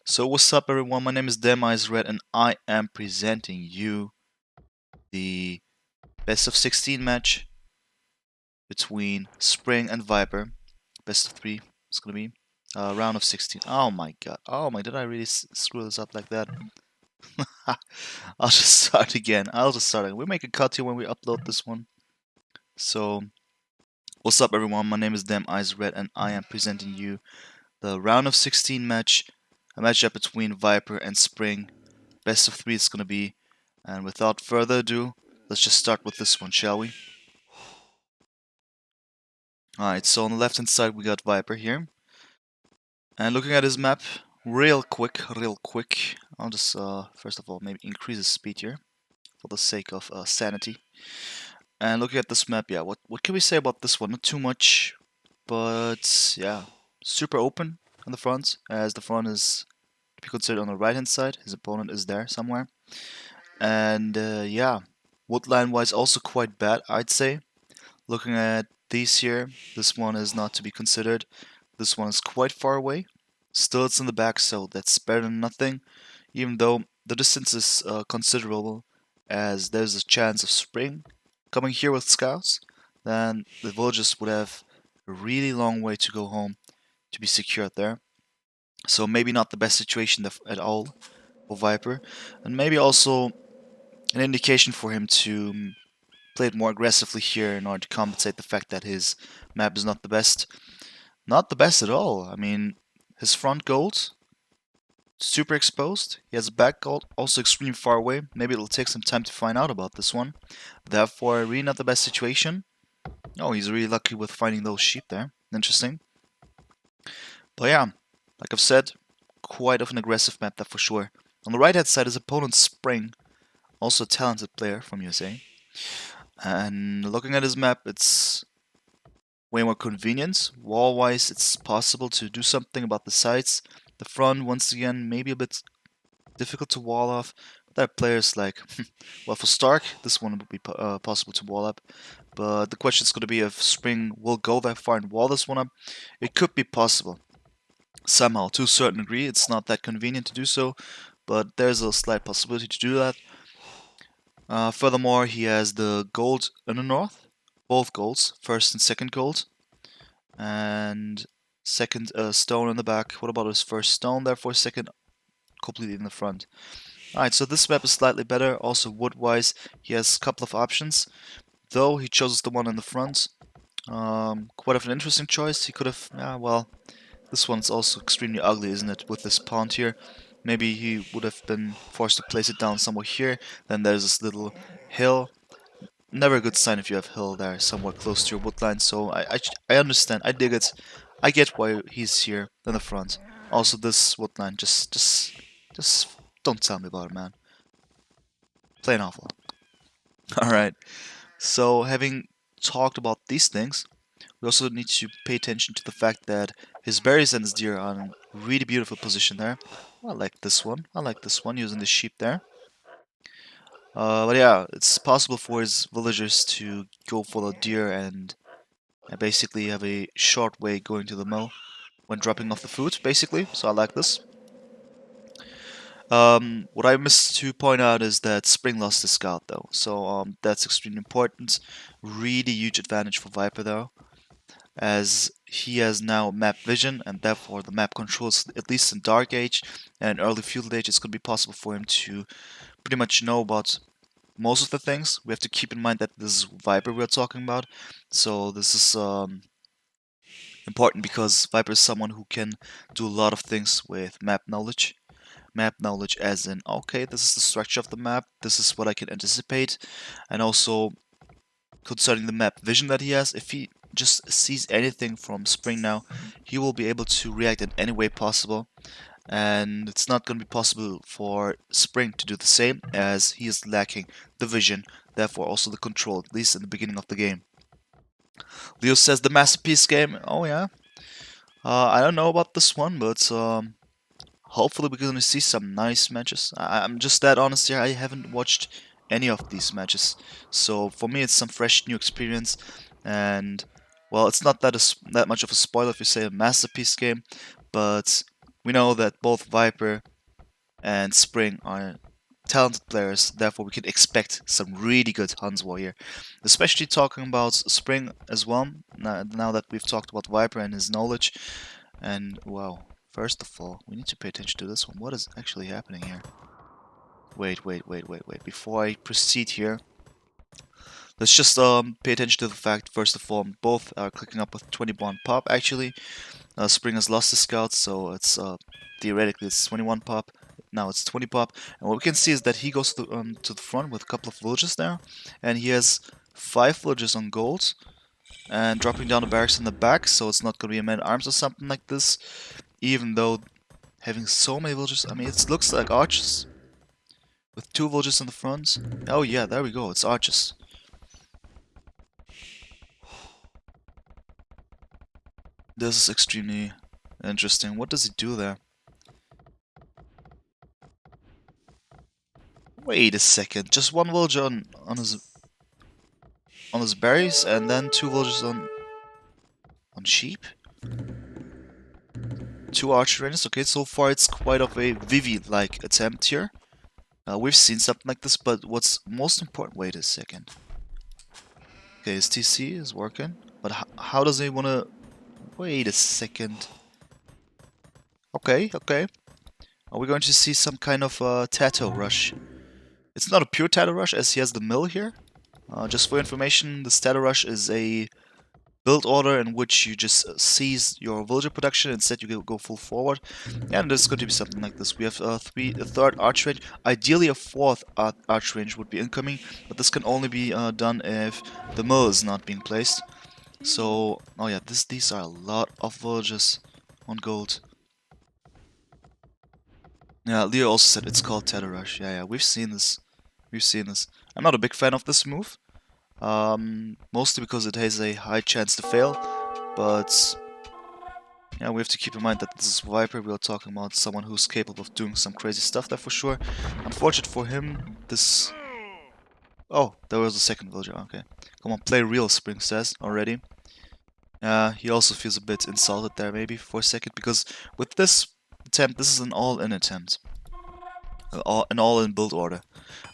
So what's up everyone, my name is DemEyesRed and I am presenting you the best of 16 match between Spring and Viper. Best of 3 it's gonna be. Round of 16. Oh my god. Oh my, did I really screw this up like that? I'll just start again. We'll make a cut here when we upload this one. So, what's up everyone, my name is DemEyesRed and I am presenting you the round of 16 match. A matchup between Viper and Spring. Best of 3 it's gonna be. And without further ado, let's just start with this one, shall we? Alright, so on the left hand side we got Viper here. And looking at his map, real quick, I'll just first of all maybe increase his speed here for the sake of sanity. And looking at this map, yeah, what can we say about this one? Not too much, but yeah, super open on the front, as the front is to be considered on the right hand side. His opponent is there somewhere. And yeah, woodline wise also quite bad, I'd say. Looking at these here, this one is not to be considered. This one is quite far away. Still it's in the back, so that's better than nothing. Even though the distance is considerable, as there's a chance of Spring coming here with scouts, then the villagers would have a really long way to go home to be secured there. So maybe not the best situation at all for Viper, and maybe also an indication for him to play it more aggressively here in order to compensate the fact that his map is not the best. Not the best at all. I mean, his front gold, super exposed. He has a back gold, also extremely far away. Maybe it'll take some time to find out about this one. Therefore, really not the best situation. Oh, he's really lucky with finding those sheep there. Interesting. But yeah, like I've said, quite of an aggressive map, that for sure. On the right hand side, his opponent Spring, also a talented player from USA. And looking at his map, it's way more convenient. Wall-wise, it's possible to do something about the sides. The front, once again, maybe a bit difficult to wall off. There are players like, well, for Stark, this one would be possible to wall up. But the question is going to be if Spring will go that far and wall this one up. It could be possible. Somehow, to a certain degree, it's not that convenient to do so, but there's a slight possibility to do that. Furthermore, he has the gold in the north, both golds, first and second gold, and second stone in the back. What about his first stone? Therefore, second completely in the front. Alright, so this map is slightly better. Also, wood-wise, he has a couple of options, though he chose the one in the front. Quite of an interesting choice. He could have, yeah, well, this one's also extremely ugly, isn't it, with this pond here. Maybe he would have been forced to place it down somewhere here. Then there's this little hill. Never a good sign if you have hill there somewhat close to your woodline. So I understand. I dig it. I get why he's here in the front. Also, this woodline, just don't tell me about it, man. Plain awful. All right. So having talked about these things, we also need to pay attention to the fact that his berries and his deer are in a really beautiful position there. I like this one. I like this one, using the sheep there. But yeah, it's possible for his villagers to go for the deer and basically have a short way going to the mill when dropping off the food, basically. So I like this. What I missed to point out is that Spring lost the scout though, so that's extremely important. Really huge advantage for Viper though, as he has now map vision and therefore the map controls, at least in Dark Age and early Feudal Age. It's going to be possible for him to pretty much know about most of the things. We have to keep in mind that this is Viper we're talking about, so this is important because Viper is someone who can do a lot of things with map knowledge. Map knowledge as in, okay, this is the structure of the map, this is what I can anticipate, and also concerning the map vision that he has, if he just sees anything from Spring now, he will be able to react in any way possible, and it's not going to be possible for Spring to do the same, as he is lacking the vision, therefore also the control, at least in the beginning of the game. Leo says the masterpiece game. Oh yeah, I don't know about this one, but hopefully we're gonna see some nice matches. I'm just that honest here, I haven't watched any of these matches, so for me it's some fresh new experience, and well, it's not that much of a spoiler if you say a masterpiece game, but we know that both Viper and Spring are talented players, therefore we can expect some really good Huns war here. Especially talking about Spring as well, now that we've talked about Viper and his knowledge. And wow, first of all, we need to pay attention to this one. What is actually happening here? Wait. Before I proceed here, let's just pay attention to the fact, first of all, both are clicking up with 21 pop actually. Spring has lost the scouts, so it's theoretically it's 21 pop. Now it's 20 pop, and what we can see is that he goes to the front with a couple of villagers there, and he has 5 villagers on gold, and dropping down the barracks in the back, so it's not going to be a man-at-arms or something like this, even though having so many villagers, I mean, it looks like archers, with 2 villagers in the front. Oh yeah, there we go, it's archers. This is extremely interesting. What does he do there? Wait a second, just 1 villager on his berries, and then 2 villagers on sheep? 2 archer rangers, okay, so far it's quite of a Vivi-like attempt here. We've seen something like this, but what's most important... Wait a second. Okay, his TC is working, but how does he want to... Wait a second. Okay. Are we going to see some kind of Tato rush? It's not a pure Tato rush, as he has the mill here. Just for information, the Tato rush is a build order in which you just seize your villager production, instead you go full forward. And there's going to be something like this. We have a 3rd arch range. Ideally a 4th arch range would be incoming, but this can only be done if the mill is not being placed. So, oh yeah, these are a lot of villagers on gold. Yeah, Leo also said it's called Tether Rush. Yeah, we've seen this. I'm not a big fan of this move. Mostly because it has a high chance to fail, but yeah, we have to keep in mind that this is Viper. We are talking about someone who's capable of doing some crazy stuff there for sure. Unfortunate for him, this... Oh, there was a 2nd villager. Okay, come on, play real, Spring says already. He also feels a bit insulted there maybe for a second, because with this attempt, this is an all-in attempt. An all-in build order.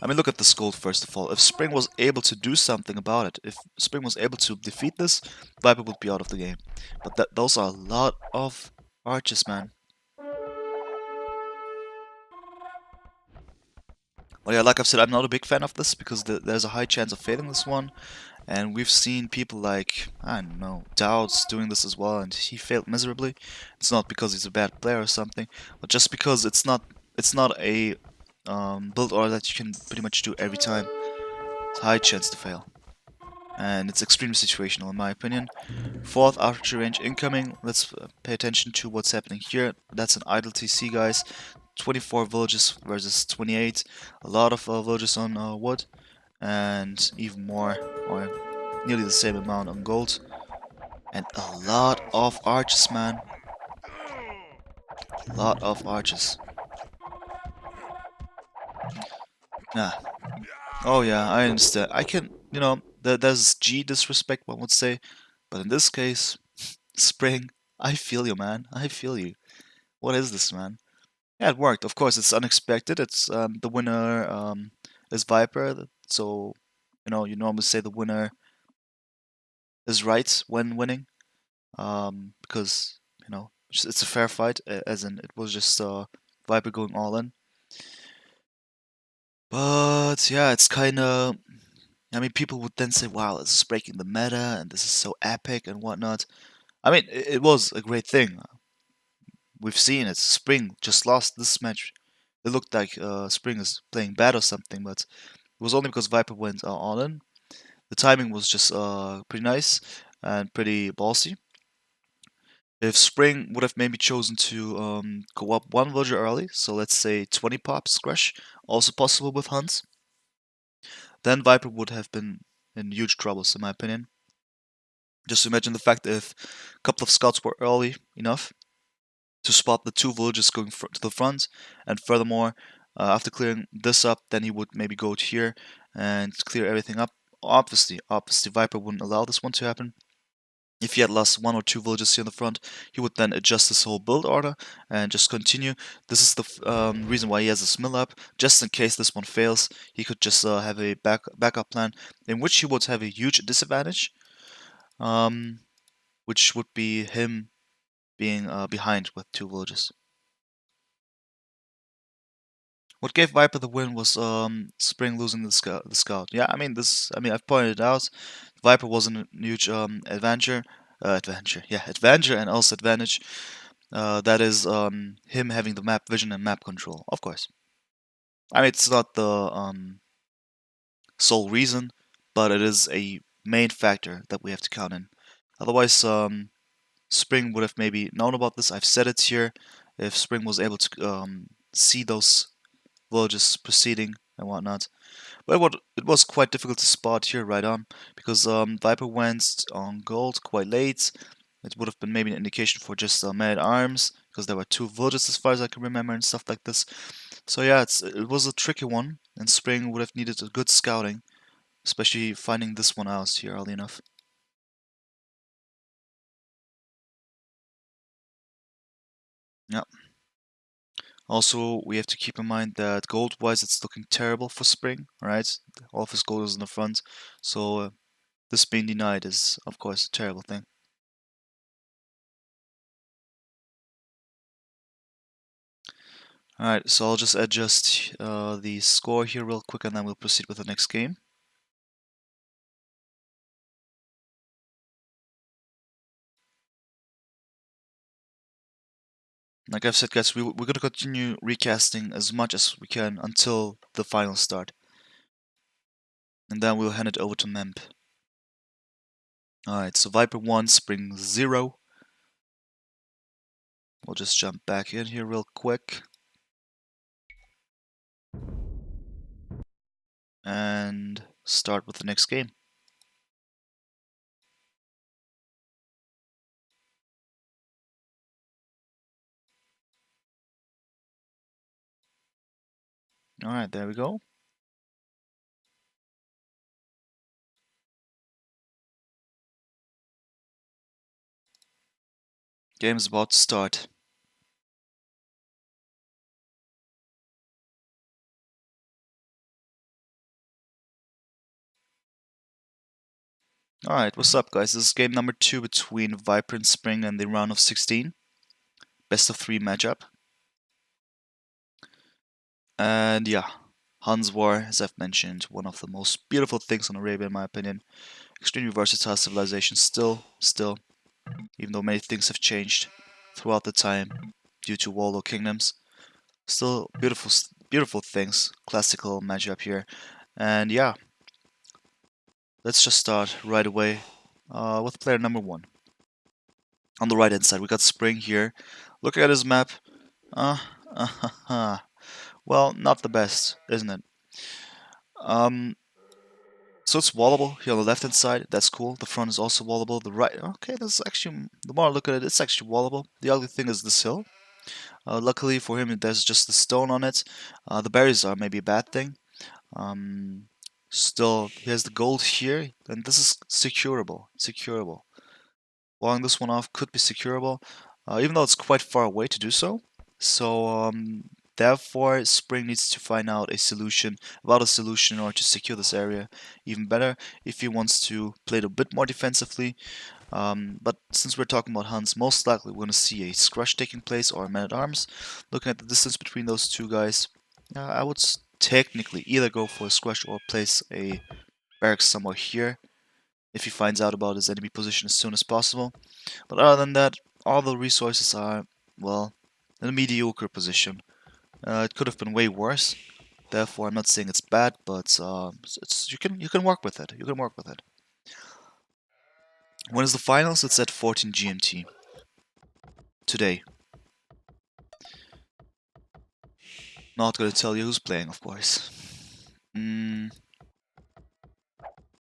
I mean, look at this gold first of all. If Spring was able to do something about it, if Spring was able to defeat this, Viper would be out of the game. But those are a lot of archers, man. Well, yeah, like I've said, I'm not a big fan of this because there's a high chance of failing this one. And we've seen people like, I don't know, Doubts doing this as well, and he failed miserably. It's not because he's a bad player or something, but just because it's not a build order that you can pretty much do every time. It's a high chance to fail. And it's extremely situational in my opinion. 4th archer range incoming. Let's pay attention to what's happening here. That's an idle TC, guys. 24 villages versus 28. A lot of villages on wood. And even more, or nearly the same amount on gold. And a lot of archers, man. A lot of archers. Nah. Oh yeah, I understand. I can, you know, there's G disrespect, one would say. But in this case, Spring, I feel you, man. I feel you. What is this, man? Yeah, it worked. Of course, it's unexpected. It's the winner is Viper. So, you know, you normally say the winner is right when winning. Because, you know, it's a fair fight, as in it was just Viper going all in. But yeah, it's kind of... I mean, people would then say, wow, this is breaking the meta, and this is so epic and whatnot. I mean, it was a great thing. We've seen it. Spring just lost this match. It looked like Spring is playing bad or something, but it was only because Viper went all in. The timing was just pretty nice and pretty ballsy. If Spring would have maybe chosen to go up 1 villager early, so let's say 20 pops crush, also possible with Huns, then Viper would have been in huge troubles, in my opinion. Just imagine the fact that if a couple of scouts were early enough to spot the 2 villages going to the front, and furthermore, after clearing this up, then he would maybe go to here and clear everything up. Obviously, Viper wouldn't allow this one to happen. If he had lost one or two villages here in the front, he would then adjust his whole build order and just continue. This is the reason why he has this mill up, just in case this one fails. He could just have a backup plan in which he would have a huge disadvantage, which would be him being behind with two villages. What gave Viper the win was Spring losing the scout. Yeah, I mean I've pointed it out. Viper wasn't a huge adventure, and also advantage. That is him having the map vision and map control, of course. I mean, it's not the sole reason, but it is a main factor that we have to count in. Otherwise, Spring would have maybe known about this. I've said it here. If Spring was able to see those villages proceeding and whatnot. But it was quite difficult to spot here right on, because Viper went on gold quite late. It would have been maybe an indication for just man-at-arms, because there were two villages as far as I can remember and stuff like this. So yeah, it was a tricky one, and Spring would have needed a good scouting, especially finding this one out here early enough. Yeah. Also, we have to keep in mind that gold-wise, it's looking terrible for Spring, right? All of his gold is in the front, so this being denied is, of course, a terrible thing. Alright, so I'll just adjust the score here real quick and then we'll proceed with the next game. Like I've said, guys, we're going to continue recasting as much as we can until the final start. And then we'll hand it over to Memp. Alright, so Viper 1, Spring 0. We'll just jump back in here real quick. And start with the next game. Alright, there we go. Game's about to start. Alright, what's up guys? This is game number 2 between Viper and Spring in the round of 16. Best of 3 matchup. And yeah, Huns War, as I've mentioned, one of the most beautiful things on Arabia in my opinion. Extremely versatile civilization still, even though many things have changed throughout the time due to warlord kingdoms. Still beautiful things, classical matchup here. And yeah, let's just start right away with player number 1. On the right hand side, we got Spring here. Looking at his map, well, not the best, isn't it? So it's wallable here on the left hand side, that's cool. The front is also wallable. The right, okay, that's actually, the more I look at it, it's actually wallable. The ugly thing is this hill. Luckily for him, there's just the stone on it. The berries are maybe a bad thing. Still, he has the gold here, and this is securable. Walling this one off could be securable, even though it's quite far away to do so. So, therefore, Spring needs to find out a solution, in order to secure this area even better if he wants to play it a bit more defensively. But since we're talking about Huns, most likely we're going to see a Scrush taking place or a Man-at-Arms. Looking at the distance between those two guys, I would technically either go for a Scrush or place a barracks somewhere here if he finds out about his enemy position as soon as possible. But other than that, all the resources are, well, in a mediocre position. It could have been way worse. Therefore, I'm not saying it's bad, but you can work with it. You can work with it. When is the finals? It's at 14 GMT today. Not gonna tell you who's playing, of course.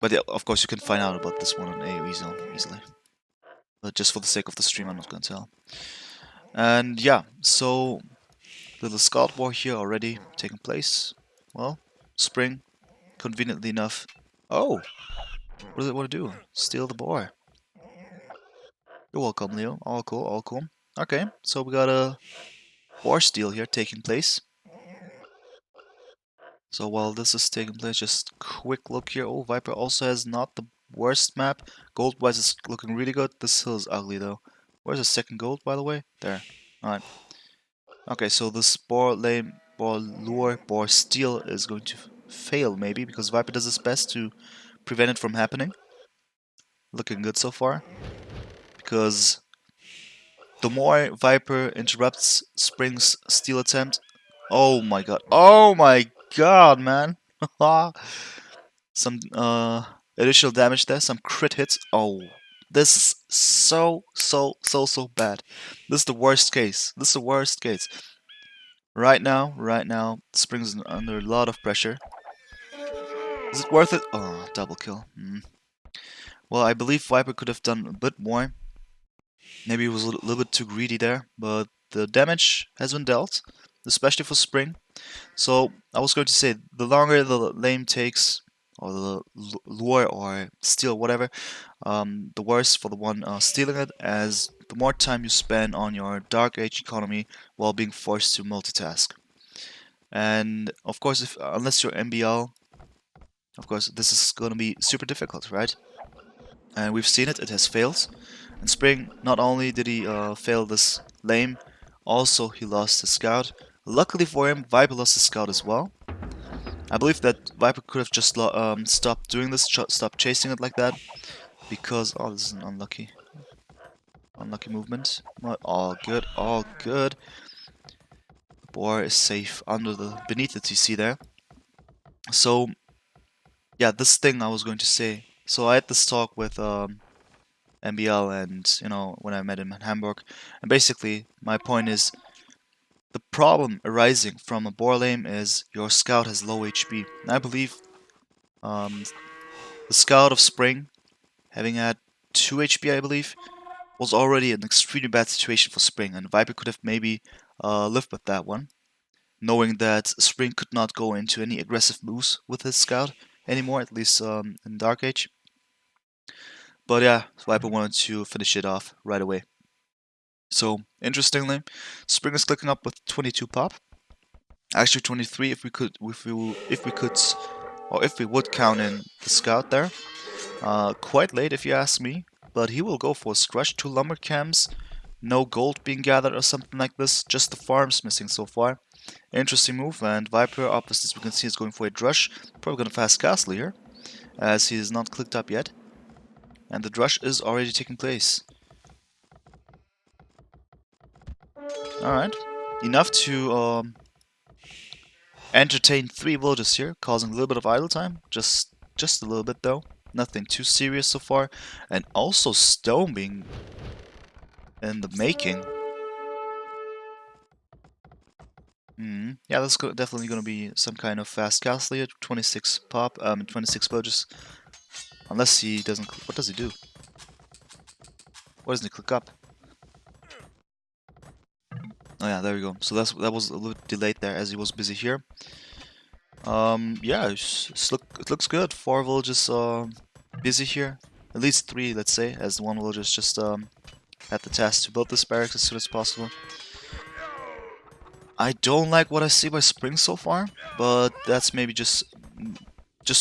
But yeah, of course, you can find out about this one on AoE Zone easily. But just for the sake of the stream, I'm not gonna tell. And yeah, so little scout war here already taking place. Well, Spring, conveniently enough. Oh, what does it want to do? Steal the boar. You're welcome, Leo. All cool, all cool. Okay, so we got a war steal here taking place. So while this is taking place, just quick look here. Oh, Viper also has not the worst map. Gold-wise, it's looking really good. This hill is ugly, though. Where's the second gold, by the way? There. Alright. Okay, so this boar lane, boar lure, boar steal is going to fail, maybe, because Viper does his best to prevent it from happening. Looking good so far. Because the more Viper interrupts Spring's steal attempt... Oh my god. Oh my god, man! Some additional damage there, some crit hits. Oh, this is so bad. This is the worst case. This is the worst case. Right now, Spring's under a lot of pressure. Is it worth it? Oh, double kill. Well, I believe Viper could have done a bit more. Maybe he was a little bit too greedy there, but the damage has been dealt, especially for Spring. So, I was going to say, the longer the lane takes, or the lure or steal, whatever, the worse for the one stealing it, as the more time you spend on your Dark Age economy while being forced to multitask. And of course, unless you're MBL, of course, this is going to be super difficult, right? And we've seen it, it has failed. And Spring, not only did he fail this lane, also he lost his scout. Luckily for him, Viper lost his scout as well. I believe that Viper could have just stopped doing this, stopped chasing it like that, because... Oh, this is an unlucky movement. All good, all good. The boar is safe under beneath the TC there. So, yeah, this thing I was going to say. So I had this talk with MBL, and you know, when I met him in Hamburg, and basically my point is, the problem arising from a boar lane is your scout has low HP. And I believe the scout of Spring, having had 2 HP, I believe, was already an extremely bad situation for Spring, and Viper could have maybe lived with that one, knowing that Spring could not go into any aggressive moves with his scout anymore, at least in Dark Age. But yeah, Viper wanted to finish it off right away. So, interestingly, Spring is clicking up with 22 pop. Actually 23 if we would count in the scout there. Quite late if you ask me, but he will go for a scratch, 2 lumber camps, no gold being gathered or something like this, just the farms missing so far. Interesting move, and Viper, opposite as we can see, is going for a drush. Probably gonna fast castle here, as he is not clicked up yet. And the drush is already taking place. Alright, enough to entertain 3 villagers here, causing a little bit of idle time, just a little bit though. Nothing too serious so far, and also stone being in the making. Yeah, that's definitely gonna be some kind of fast castle here. 26 pop, 26 villagers. Unless he doesn't. What does he do? Why doesn't he click up? Oh yeah, there we go. So that was a little delayed there, as he was busy here. Yeah, it looks good. 4 villagers busy here. At least 3, let's say, as the 1 villager just had the task to build this barracks as soon as possible. I don't like what I see by Spring so far, but that's maybe just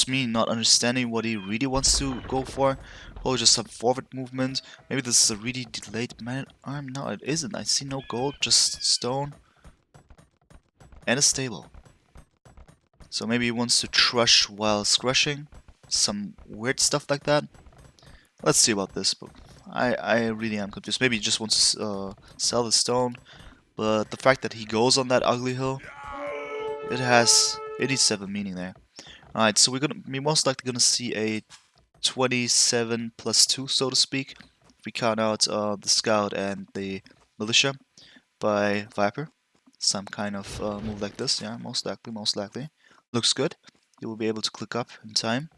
me not understanding what he really wants to go for. Or just some forward movement. Maybe this is a really delayed man-at-arm. No, it isn't. I see no gold, just stone and a stable. So maybe he wants to trush while scrushing. Some weird stuff like that. Let's see about this, but I really am confused. Maybe he just wants to sell the stone. But the fact that he goes on that ugly hill, it needs to have a meaning there. Alright, so we're most likely gonna see a 27 plus 2, so to speak, if we count out the scout and the militia by Viper. Some kind of move like this, yeah, most likely. Looks good. You will be able to click up in time.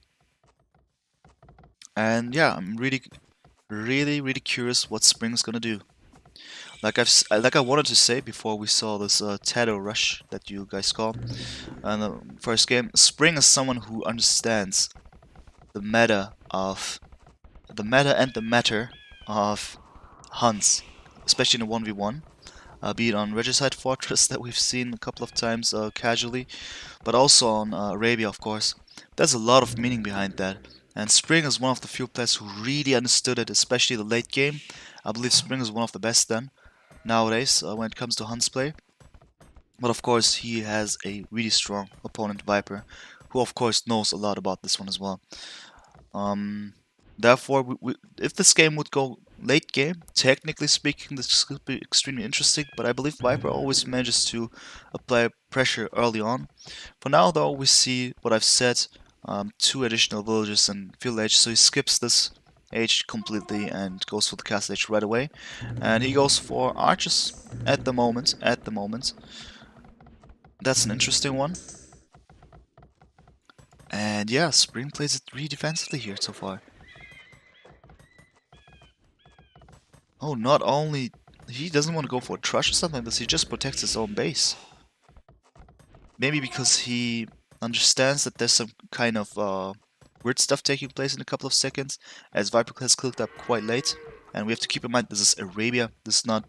And yeah, I'm really curious what Spring's gonna do. Like I wanted to say before we saw this Tato rush that you guys call in the first game, Spring is someone who understands the meta and the matter of Huns, especially in a 1v1. Be it on Regicide Fortress that we've seen a couple of times casually, but also on Arabia, of course. There's a lot of meaning behind that, and Spring is one of the few players who really understood it, especially the late game. I believe Spring is one of the best then, nowadays, when it comes to Huns play. But of course, he has a really strong opponent, Viper, who of course knows a lot about this one as well. Therefore, if this game would go late game, technically speaking, this could be extremely interesting, but I believe Viper always manages to apply pressure early on. For now, though, we see what I've said, 2 additional villages and field age, so he skips this age completely and goes for the castle age right away. And he goes for archers at the moment. That's an interesting one. And yeah, Spring plays it really defensively here so far. Oh, not only he doesn't want to go for a trush or something like this, he just protects his own base. Maybe because he understands that there's some kind of weird stuff taking place in a couple of seconds, as Viper has clicked up quite late. And we have to keep in mind this is Arabia, this is not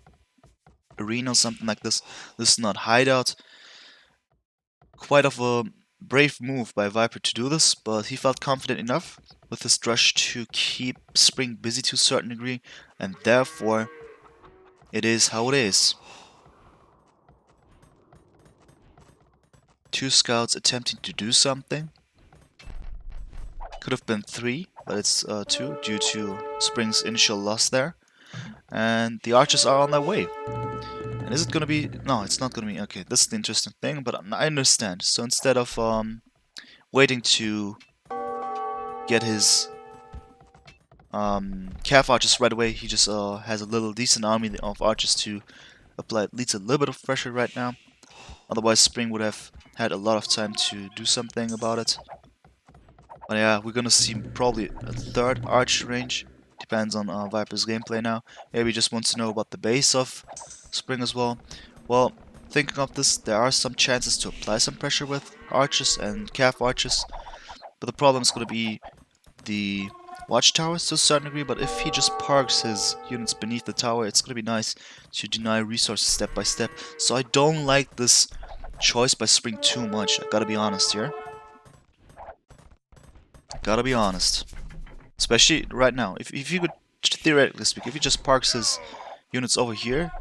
Arena or something like this. This is not Hideout. Quite of a brave move by Viper to do this, but he felt confident enough with his rush to keep Spring busy to a certain degree, and therefore it is how it is. 2 scouts attempting to do something. Could have been 3, but it's 2 due to Spring's initial loss there. And the archers are on their way. And is it gonna be... No, it's not gonna be... Okay, this is the interesting thing, but I understand. So instead of waiting to get his calf archers right away, he just has a little decent army of archers to apply at least a little bit of pressure right now. Otherwise, Spring would have had a lot of time to do something about it. But yeah, we're gonna see probably a 3rd arch range. Depends on Viper's gameplay now. Maybe he just wants to know about the base of Spring as well. Well, thinking of this, there are some chances to apply some pressure with archers and calf archers. But the problem is gonna be the watchtowers to a certain degree. But if he just parks his units beneath the tower, it's gonna be nice to deny resources step by step. So I don't like this choice by Spring too much. I gotta be honest here. Gotta be honest. Especially right now. If you could, theoretically speak, if he just parks his units over here,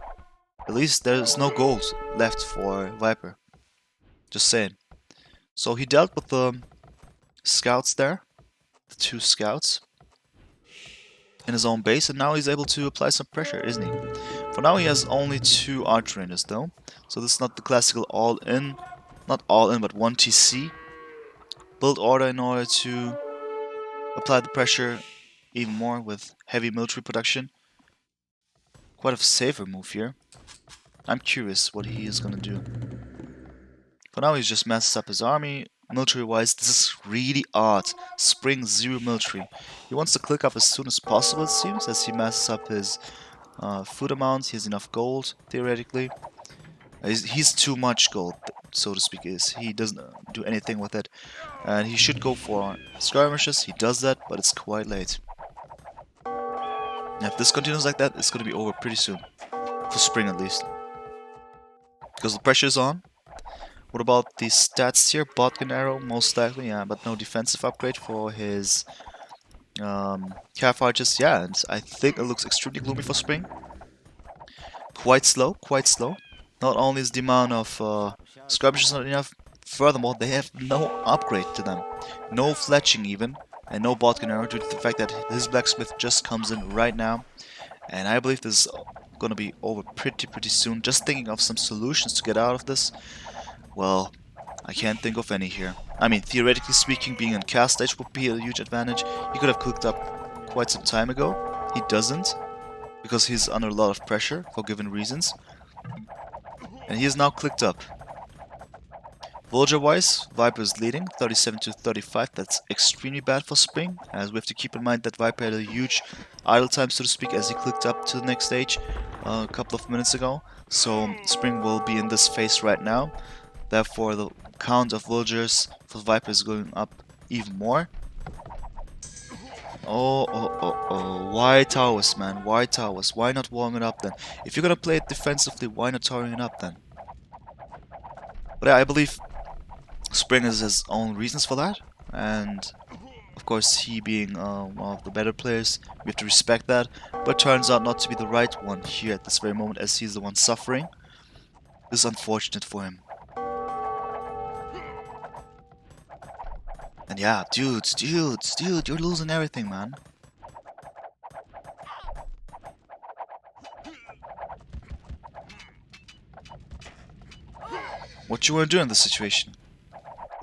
at least there's no gold left for Viper. Just saying. So he dealt with the scouts there. The 2 scouts. In his own base, and now he's able to apply some pressure, isn't he? For now he has only 2 arch rangers though. So this is not the classical all-in. Not all-in, but 1 TC. Build order in order to apply the pressure even more with heavy military production. Quite a safer move here. I'm curious what he is gonna do. For now, he's just messes up his army. Military-wise, this is really odd. Spring 0 military. He wants to click up as soon as possible, it seems, as he messes up his food amount. He has enough gold, theoretically. He's too much gold, so to speak. He doesn't do anything with it. And he should go for skirmishes. He does that, but it's quite late. And if this continues like that, it's going to be over pretty soon. For Spring, at least. Because the pressure is on. What about the stats here? Botkin arrow, most likely, yeah, but no defensive upgrade for his calf archers. Yeah, and I think it looks extremely gloomy for Spring. Quite slow, quite slow. Not only is the amount of skirmishes not enough, furthermore, they have no upgrade to them. No fletching even, and no Botkin arrow due to the fact that his blacksmith just comes in right now. And I believe this is gonna be over pretty soon. Just thinking of some solutions to get out of this. Well, I can't think of any here. I mean, theoretically speaking, being in cast stage would be a huge advantage. He could have clicked up quite some time ago. He doesn't, because he's under a lot of pressure for given reasons. And he is now clicked up. Villager-wise, Viper is leading, 37 to 35. That's extremely bad for Spring, as we have to keep in mind that Viper had a huge idle time, so to speak, as he clicked up to the next stage a couple of minutes ago. So Spring will be in this phase right now. Therefore, the count of villagers for Viper is going up even more. Why towers, man? Why towers? Why not warming it up then? If you're gonna play it defensively, why not towering it up then? But yeah, I believe Spring has his own reasons for that, and of course, he being one of the better players, we have to respect that. But turns out not to be the right one here at this very moment, as he's the one suffering. This is unfortunate for him. And yeah, dude, you're losing everything, man. What you want to do in this situation?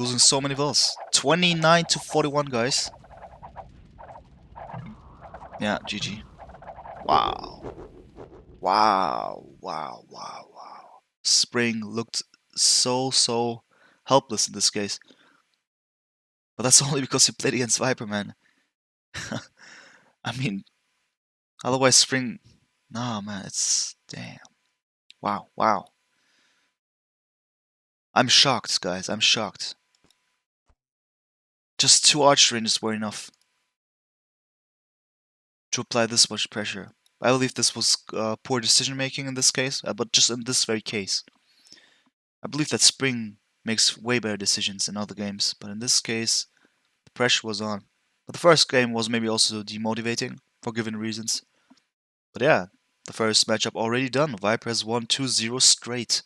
Losing so many vills. 29 to 41, guys. Yeah, GG. Wow. Wow. Spring looked so helpless in this case. But that's only because he played against Viper, man. I mean, otherwise Spring... Nah, man, it's... Damn. Wow. I'm shocked, guys. I'm shocked. Just 2 arch ranges were enough to apply this much pressure. I believe this was poor decision making in this case, but just in this very case. I believe that Spring makes way better decisions in other games, but in this case, the pressure was on. But the first game was maybe also demotivating for given reasons. But yeah, the first matchup already done. Viper has won 2-0 straight.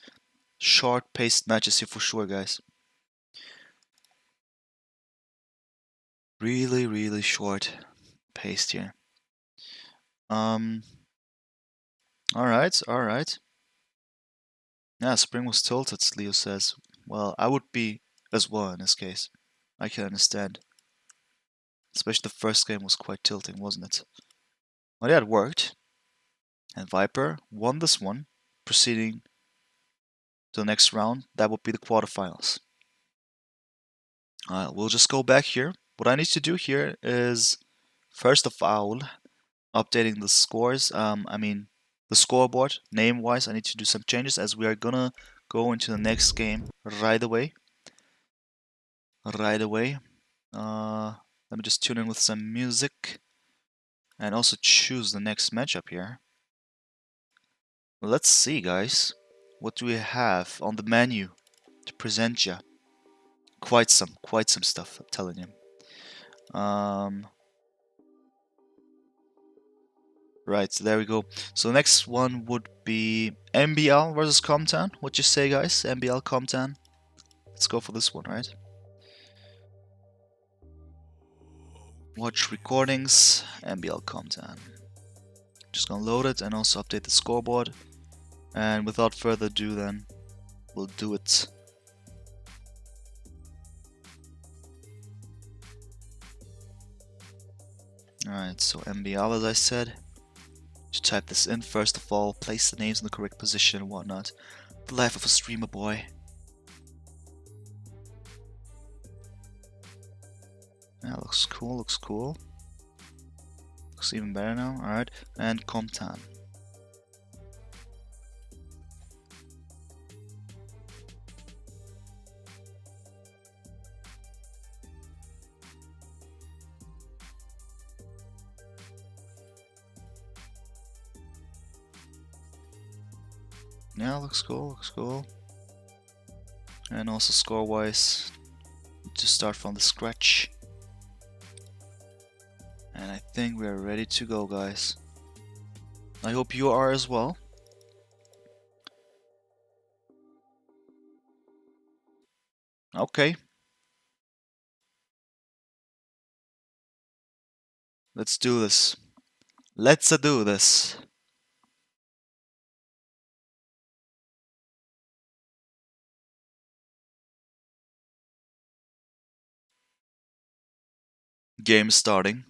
Short-paced matches here for sure, guys. Really short-paced here. Alright. Yeah, Spring was tilted, Leo says. Well, I would be as well in this case. I can understand. Especially the first game was quite tilting, wasn't it? Well, yeah, it worked. And Viper won this one, proceeding to the next round. That would be the quarterfinals. We'll just go back here. What I need to do here is, first of all, updating the scores. The scoreboard, name-wise, I need to do some changes as we are gonna go into the next game right away. Let me just tune in with some music and also choose the next matchup here. Let's see, guys. What do we have on the menu to present you? Quite some stuff, I'm telling you. Right, so there we go. So the next one would be MBL versus Comtan. What you say, guys? MBL Comtan. Let's go for this one, right? Watch recordings, MBL Comtan. Just gonna load it and also update the scoreboard. And without further ado, then we'll do it. Alright, so MBL, as I said. To type this in, first of all, place the names in the correct position and whatnot. The life of a streamer, boy. Yeah, looks cool. Looks even better now, alright. And Comtan. Yeah, looks cool. And also score-wise, to start from the scratch. And I think we are ready to go, guys. I hope you are as well. Okay. Let's do this. Let's do this. Game starting.